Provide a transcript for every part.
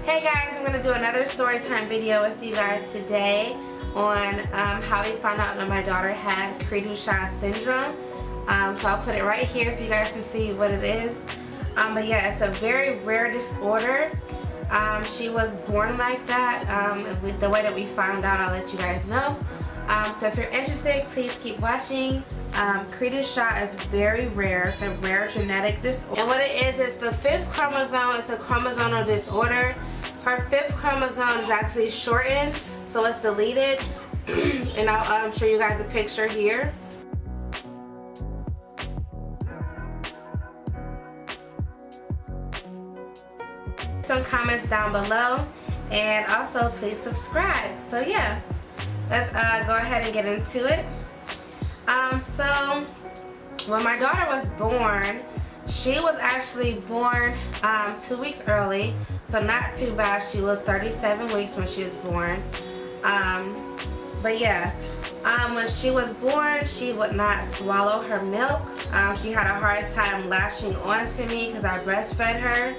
Hey guys, I'm going to do another story time video with you guys today on how we found out that my daughter had Cri-du-Chat syndrome. So I'll put it right here so you guys can see what it is. But yeah, it's a very rare disorder. She was born like that. With the way that we found out, I'll let you guys know. So if you're interested, please keep watching. Cri-du-Chat is very rare. It's a rare genetic disorder. And what it is the 5th chromosome. It's a chromosomal disorder. Her 5th chromosome is actually shortened, so it's deleted. And I'll show you guys a picture here. Some comments down below, and also please subscribe. So yeah, let's go ahead and get into it. So when my daughter was born, she was actually born 2 weeks early, so not too bad. She was 37 weeks when she was born. But yeah, when she was born, she would not swallow her milk. She had a hard time latching on to me because I breastfed her.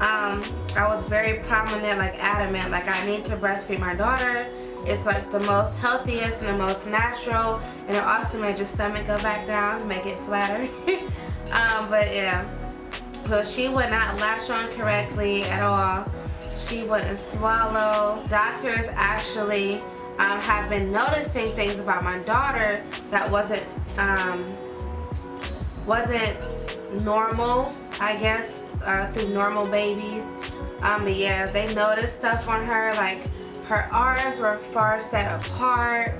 I was very prominent, like adamant, like I need to breastfeed my daughter. It's like the most healthiest and the most natural, and it also made your stomach go back down, make it flatter. But yeah, so she would not latch on correctly at all. She wouldn't swallow. Doctors actually have been noticing things about my daughter that wasn't normal, I guess, through normal babies. But yeah, they noticed stuff on her, like her eyes were far set apart.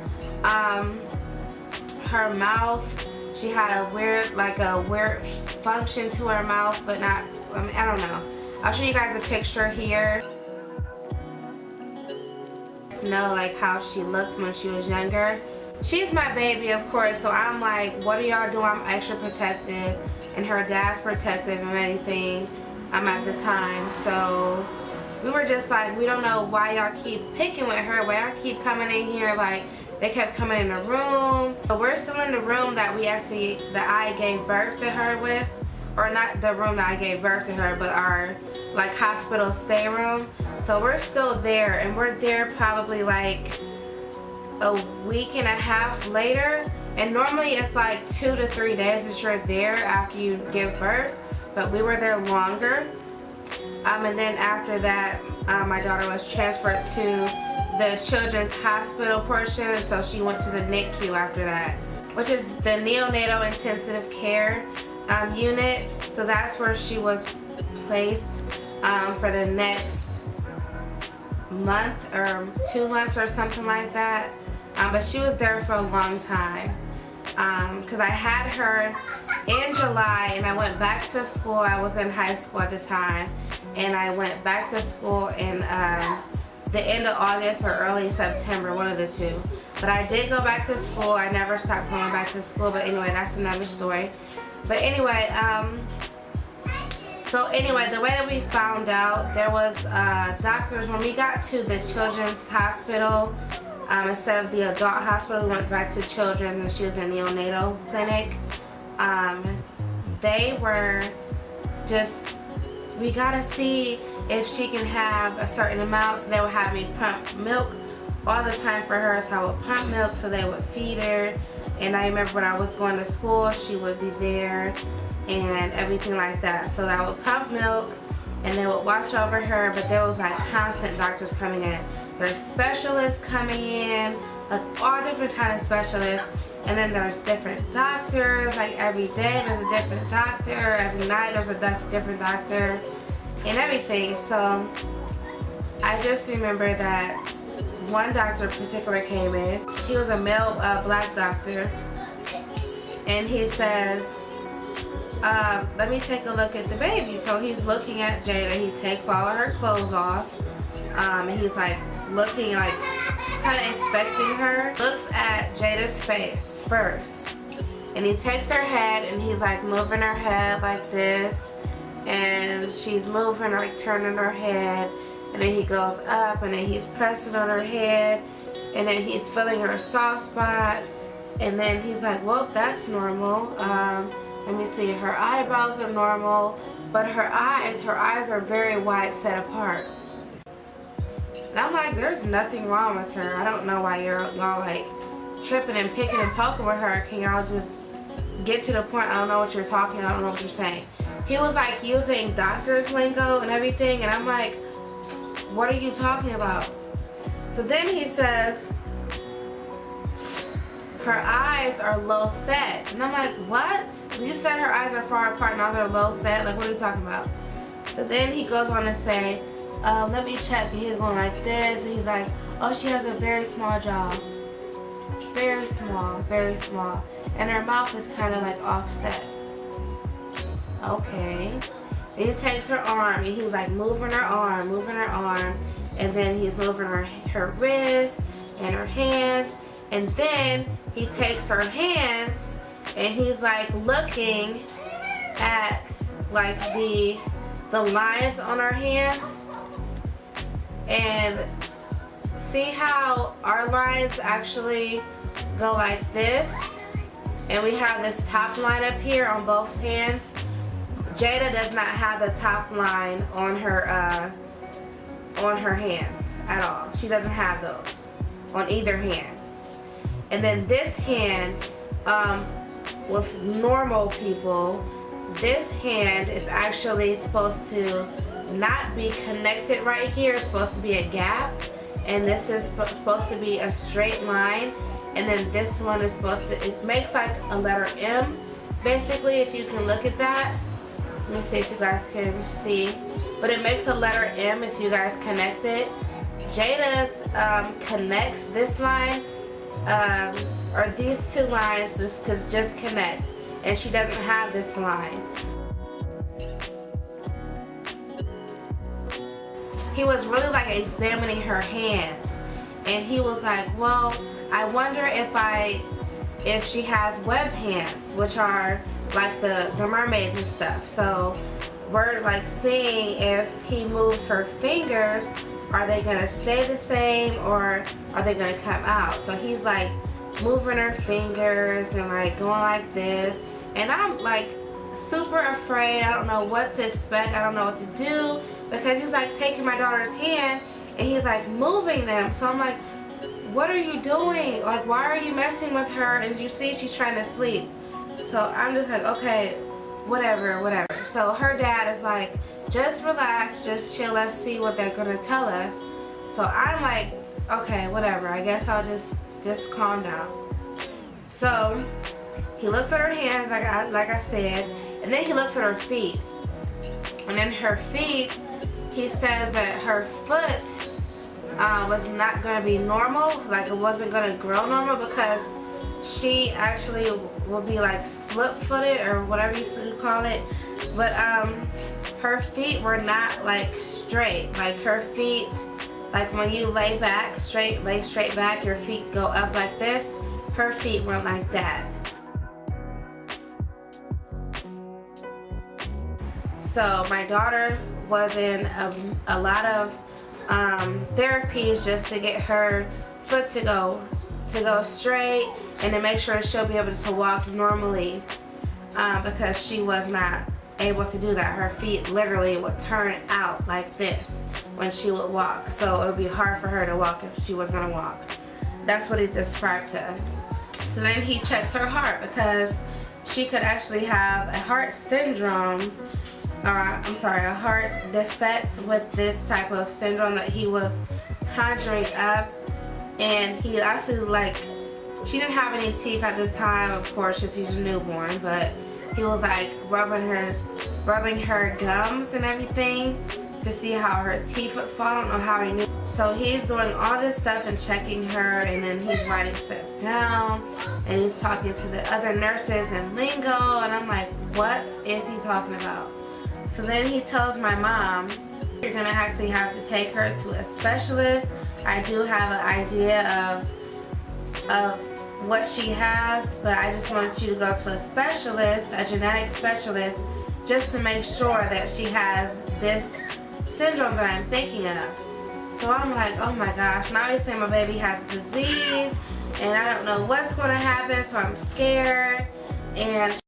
Her mouth, she had a weird function to her mouth, but not, I don't know. I'll show you guys a picture here. Know like how she looked when she was younger. She's my baby, of course, so I'm like, what are y'all doing? I'm extra protective, and her dad's protective and everything at the time. So we were just like, we don't know why y'all keep picking with her, why y'all keep coming in here. Like, they kept coming in the room. But we're still in the room that I gave birth to her with, or not the room that I gave birth to her, but our like hospital stay room. So we're still there, and we're there probably like a week and a half later. And normally it's like 2 to 3 days that you're there after you give birth, but we were there longer. And then after that, my daughter was transferred to the children's hospital portion, so she went to the NICU after that, which is the neonatal intensive care unit. So that's where she was placed for the next month or 2 months or something like that. But she was there for a long time, because I had her in July and I went back to school. I was in high school at the time, and I went back to school in the end of August or early September, one of the two. But I did go back to school. I never stopped going back to school, but anyway, that's another story. But anyway, so anyway, the way that we found out, there was doctors, when we got to the children's hospital, instead of the adult hospital, we went back to children's, and she was in neonatal clinic. They were just, we gotta see if she can have a certain amount, so they would have me pump milk all the time for her. So I would pump milk so they would feed her. And I remember when I was going to school, she would be there and everything like that. So I would pump milk and they would watch over her, but there was like constant doctors coming in. There's specialists coming in, like all different kind of specialists. And then there's different doctors, like every day there's a different doctor, every night there's a different doctor and everything. So I just remember that one doctor in particular came in. He was a male black doctor, and he says, let me take a look at the baby. So he's looking at Jada. He takes all of her clothes off, and he's like looking, like kind of inspecting her. Looks at Jada's face first, and he takes her head and he's like moving her head like this, and she's moving, like turning her head, and then he goes up and then he's pressing on her head, and then he's feeling her soft spot, and then he's like, well, that's normal. Let me see, her eyebrows are normal, but her eyes are very wide set apart. And I'm like, there's nothing wrong with her. I don't know why y'all like tripping and picking and poking with her. Can y'all just get to the point? I don't know what you're talking. I don't know what you're saying. He was like using doctor's lingo and everything, and I'm like, what are you talking about? So then he says, her eyes are low set. And I'm like, what? You said her eyes are far apart, now they're low set? Like, what are you talking about? So then he goes on to say, let me check. And he's going like this. And he's like, oh, she has a very small jaw. Very small, very small. And her mouth is kind of like offset. Okay. And he takes her arm and he's like moving her arm, and then he's moving her wrist and her hands, and then he takes her hands and he's like looking at like the lines on her hands, and see how our lines actually go like this, and we have this top line up here on both hands. Jada does not have the top line on her hands at all. She doesn't have those on either hand. And then this hand, with normal people, this hand is actually supposed to not be connected right here. It's supposed to be a gap, and this is supposed to be a straight line, and then this one is supposed to, it makes like a letter M basically, if you can look at that. Let me see if you guys can see, but it makes a letter M if you guys connect it. Jada's connects this line, or these two lines just connect, and she doesn't have this line. He was really like examining her hands, and he was like, well, I wonder if she has web hands, which are like the mermaids and stuff. So we're like seeing if he moves her fingers, are they gonna stay the same or are they gonna come out? So he's like moving her fingers and like going like this, and I'm like super afraid. I don't know what to expect. I don't know what to do, because he's like taking my daughter's hand and he's like moving them. So I'm like, what are you doing? Like, why are you messing with her? And you see she's trying to sleep. So I'm just like, okay, whatever. So her dad is like, just relax, just chill, let's see what they're gonna tell us. So I'm like, okay, whatever, I guess I'll just calm down. So he looks at her hands, like I said, and then he looks at her feet. And then her feet, he says that her foot was not going to be normal, like it wasn't going to grow normal, because she actually will be like slip-footed or whatever you call it. But her feet were not like straight. Like her feet, like when you lay straight back, your feet go up like this. Her feet went like that. So my daughter was in a lot of therapies just to get her foot to go straight and to make sure she'll be able to walk normally, because she was not able to do that. Her feet literally would turn out like this when she would walk, so it would be hard for her to walk if she was going to walk. That's what he described to us. So then he checks her heart, because she could actually have a heart syndrome, a heart defect with this type of syndrome that he was conjuring up. And he actually, like, she didn't have any teeth at the time, of course, because she's a newborn, but he was like rubbing her gums and everything to see how her teeth would fall. I don't know how he knew. So he's doing all this stuff and checking her, and then he's writing stuff down, and he's talking to the other nurses in lingo, and I'm like, what is he talking about? So then he tells my mom, you're gonna actually have to take her to a specialist. I do have an idea of what she has, but I just want you to go to a specialist, a genetic specialist, just to make sure that she has this syndrome that I'm thinking of. So I'm like, oh my gosh, now he's saying my baby has a disease, and I don't know what's going to happen, so I'm scared. And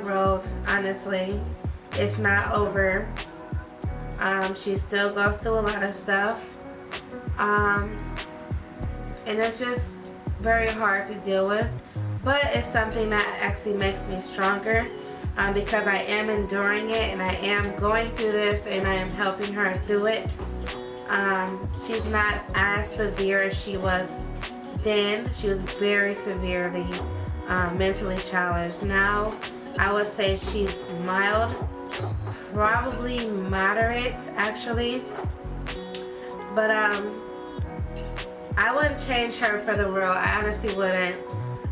road, honestly. It's not over. She still goes through a lot of stuff. And it's just very hard to deal with. But it's something that actually makes me stronger, because I am enduring it and I am going through this and I am helping her through it. She's not as severe as she was then. She was very severely mentally challenged. Now I would say she's mild, probably moderate actually, but I wouldn't change her for the world. I honestly wouldn't.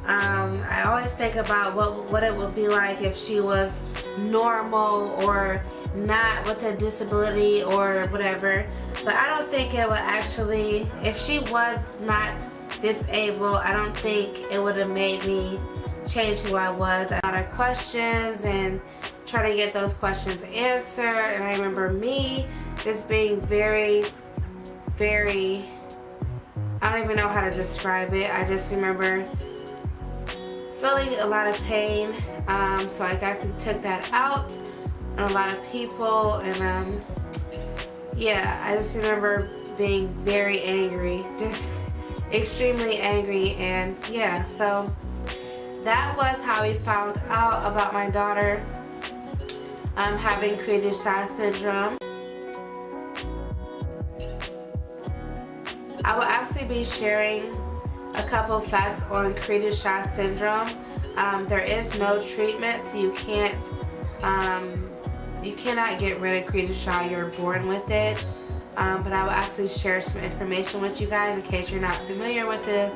I always think about what it would be like if she was normal or not with a disability or whatever, but I don't think it would actually, if she was not disabled, I don't think it would have made me change who I was. I had a lot of questions and try to get those questions answered, and I remember me just being very, very, I don't even know how to describe it. I just remember feeling a lot of pain, so I guess we took that out on a lot of people, and yeah, I just remember being very angry, just extremely angry, and yeah, so that was how we found out about my daughter having Cri-du-chat syndrome. I will actually be sharing a couple facts on Cri-du-chat syndrome. There is no treatment, so you cannot get rid of Cri-du-chat. You're born with it. But I will actually share some information with you guys in case you're not familiar with it.